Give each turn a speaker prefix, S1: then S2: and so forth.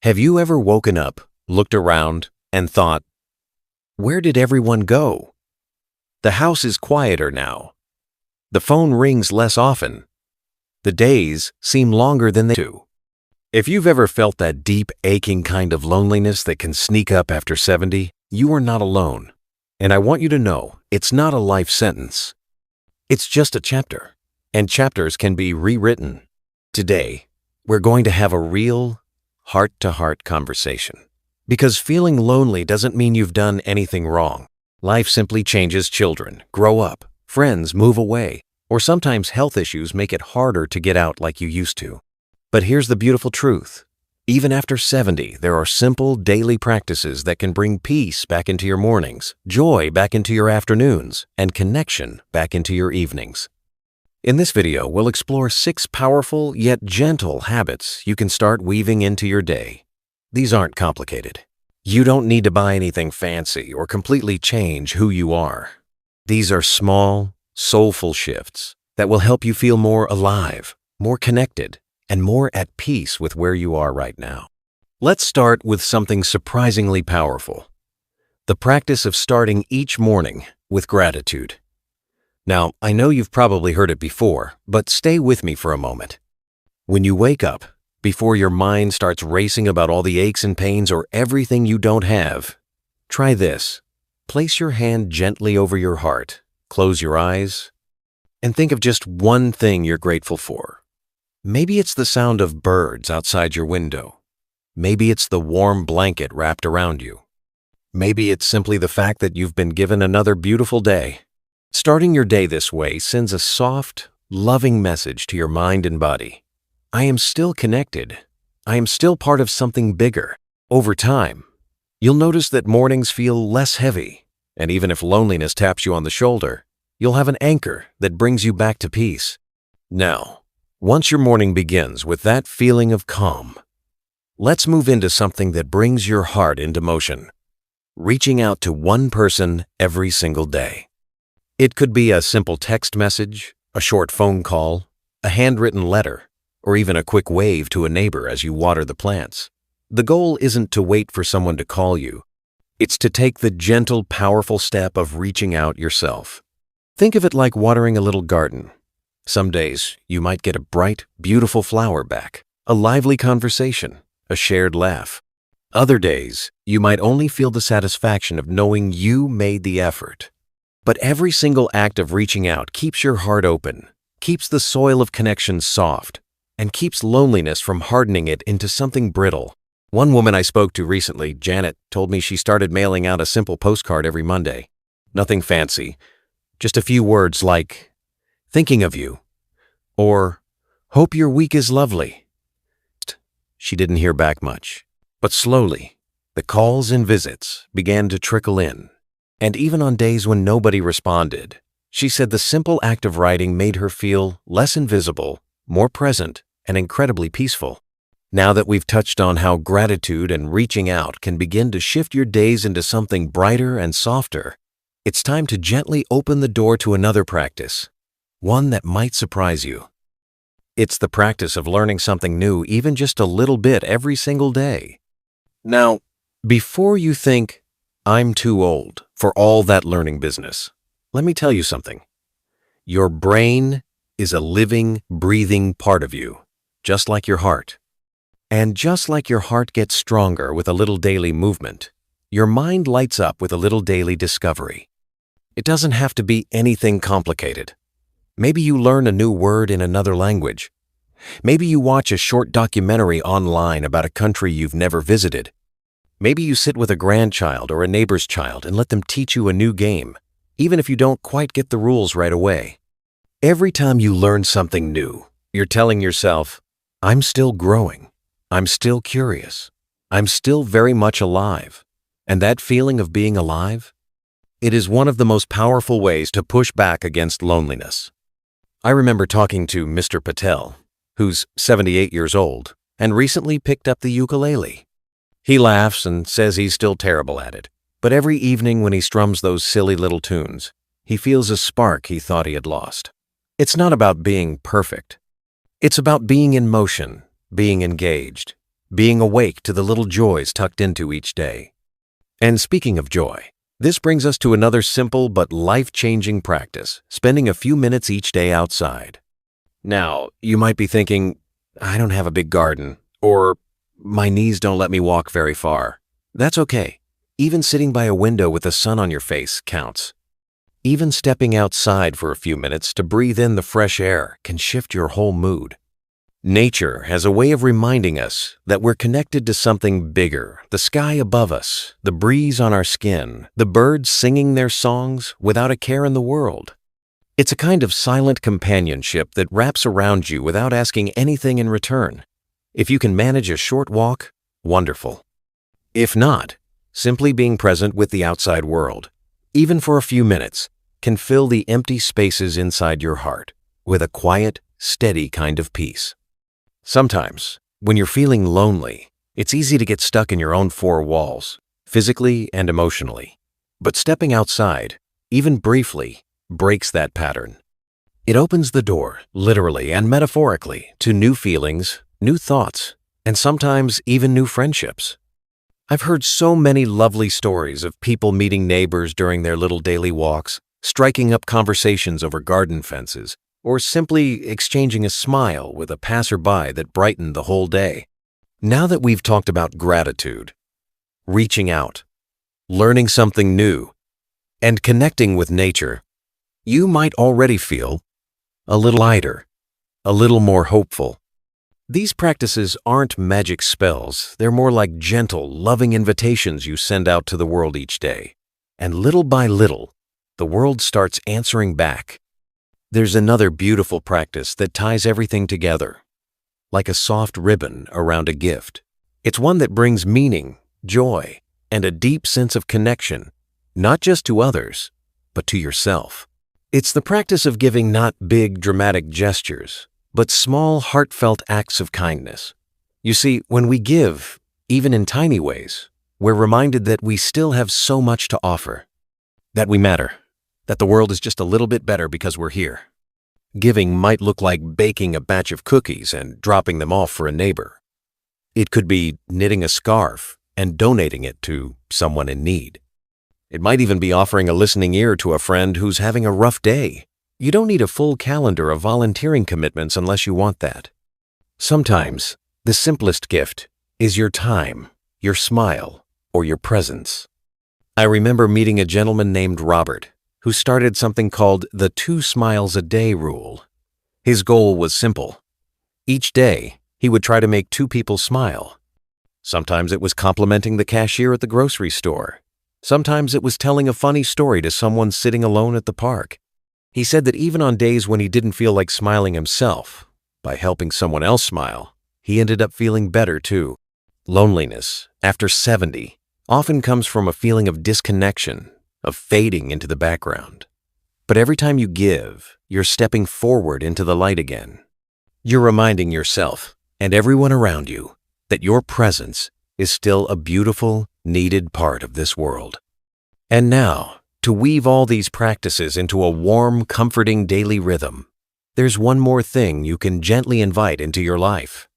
S1: Have you ever woken up, looked around, and thought, where did everyone go? The house is quieter now. The phone rings less often. The days seem longer than they do. If you've ever felt that deep, aching kind of loneliness that can sneak up after 70, you are not alone. And I want you to know, it's not a life sentence. It's just a chapter, and chapters can be rewritten. Today, we're going to have a real, heart-to-heart conversation. Because feeling lonely doesn't mean you've done anything wrong. Life simply changes. Children grow up, friends move away, or sometimes health issues make it harder to get out like you used to. But here's the beautiful truth. Even after 70, there are simple daily practices that can bring peace back into your mornings, joy back into your afternoons, and connection back into your evenings. In this video, we'll explore 6 powerful yet gentle habits you can start weaving into your day. These aren't complicated. You don't need to buy anything fancy or completely change who you are. These are small, soulful shifts that will help you feel more alive, more connected, and more at peace with where you are right now. Let's start with something surprisingly powerful: the practice of starting each morning with gratitude. Now, I know you've probably heard it before, but stay with me for a moment. When you wake up, before your mind starts racing about all the aches and pains or everything you don't have, try this. Place your hand gently over your heart, close your eyes, and think of just one thing you're grateful for. Maybe it's the sound of birds outside your window. Maybe it's the warm blanket wrapped around you. Maybe it's simply the fact that you've been given another beautiful day. Starting your day this way sends a soft, loving message to your mind and body. I am still connected. I am still part of something bigger. Over time, you'll notice that mornings feel less heavy, and even if loneliness taps you on the shoulder, you'll have an anchor that brings you back to peace. Now, once your morning begins with that feeling of calm, let's move into something that brings your heart into motion: reaching out to one person every single day. It could be a simple text message, a short phone call, a handwritten letter, or even a quick wave to a neighbor as you water the plants. The goal isn't to wait for someone to call you. It's to take the gentle, powerful step of reaching out yourself. Think of it like watering a little garden. Some days, you might get a bright, beautiful flower back, a lively conversation, a shared laugh. Other days, you might only feel the satisfaction of knowing you made the effort. But every single act of reaching out keeps your heart open, keeps the soil of connection soft, and keeps loneliness from hardening it into something brittle. One woman I spoke to recently, Janet, told me she started mailing out a simple postcard every Monday. Nothing fancy, just a few words like, "Thinking of you," or "Hope your week is lovely." She didn't hear back much, but slowly, the calls and visits began to trickle in. And even on days when nobody responded, she said the simple act of writing made her feel less invisible, more present, and incredibly peaceful. Now that we've touched on how gratitude and reaching out can begin to shift your days into something brighter and softer, it's time to gently open the door to another practice, one that might surprise you. It's the practice of learning something new, even just a little bit every single day. Now, before you think, "I'm too old for all that learning business," let me tell you something. Your brain is a living, breathing part of you, just like your heart. And just like your heart gets stronger with a little daily movement, your mind lights up with a little daily discovery. It doesn't have to be anything complicated. Maybe you learn a new word in another language. Maybe you watch a short documentary online about a country you've never visited. Maybe you sit with a grandchild or a neighbor's child and let them teach you a new game, even if you don't quite get the rules right away. Every time you learn something new, you're telling yourself, "I'm still growing. I'm still curious. I'm still very much alive." And that feeling of being alive, it is one of the most powerful ways to push back against loneliness. I remember talking to Mr. Patel, who's 78 years old, and recently picked up the ukulele. He laughs and says he's still terrible at it, but every evening when he strums those silly little tunes, he feels a spark he thought he had lost. It's not about being perfect. It's about being in motion, being engaged, being awake to the little joys tucked into each day. And speaking of joy, this brings us to another simple but life-changing practice, spending a few minutes each day outside. Now, you might be thinking, I don't have a big garden, or my knees don't let me walk very far. That's okay. Even sitting by a window with the sun on your face counts. Even stepping outside for a few minutes to breathe in the fresh air can shift your whole mood. Nature has a way of reminding us that we're connected to something bigger, the sky above us, the breeze on our skin, the birds singing their songs without a care in the world. It's a kind of silent companionship that wraps around you without asking anything in return. If you can manage a short walk, wonderful. If not, simply being present with the outside world, even for a few minutes, can fill the empty spaces inside your heart with a quiet, steady kind of peace. Sometimes, when you're feeling lonely, it's easy to get stuck in your own four walls, physically and emotionally. But stepping outside, even briefly, breaks that pattern. It opens the door, literally and metaphorically, to new feelings, new thoughts, and sometimes even new friendships. I've heard so many lovely stories of people meeting neighbors during their little daily walks, striking up conversations over garden fences, or simply exchanging a smile with a passerby that brightened the whole day. Now that we've talked about gratitude, reaching out, learning something new, and connecting with nature, you might already feel a little lighter, a little more hopeful. These practices aren't magic spells. They're more like gentle, loving invitations you send out to the world each day. And little by little, the world starts answering back. There's another beautiful practice that ties everything together, like a soft ribbon around a gift. It's one that brings meaning, joy, and a deep sense of connection, not just to others, but to yourself. It's the practice of giving not big, dramatic gestures, but small, heartfelt acts of kindness. You see, when we give, even in tiny ways, we're reminded that we still have so much to offer, that we matter, that the world is just a little bit better because we're here. Giving might look like baking a batch of cookies and dropping them off for a neighbor. It could be knitting a scarf and donating it to someone in need. It might even be offering a listening ear to a friend who's having a rough day. You don't need a full calendar of volunteering commitments unless you want that. Sometimes, the simplest gift is your time, your smile, or your presence. I remember meeting a gentleman named Robert, who started something called the 2 smiles a day rule. His goal was simple. Each day, he would try to make 2 people smile. Sometimes it was complimenting the cashier at the grocery store. Sometimes it was telling a funny story to someone sitting alone at the park. He said that even on days when he didn't feel like smiling himself, by helping someone else smile, he ended up feeling better too. Loneliness, after 70, often comes from a feeling of disconnection, of fading into the background. But every time you give, you're stepping forward into the light again. You're reminding yourself and everyone around you that your presence is still a beautiful, needed part of this world. And now, to weave all these practices into a warm, comforting daily rhythm, there's one more thing you can gently invite into your life.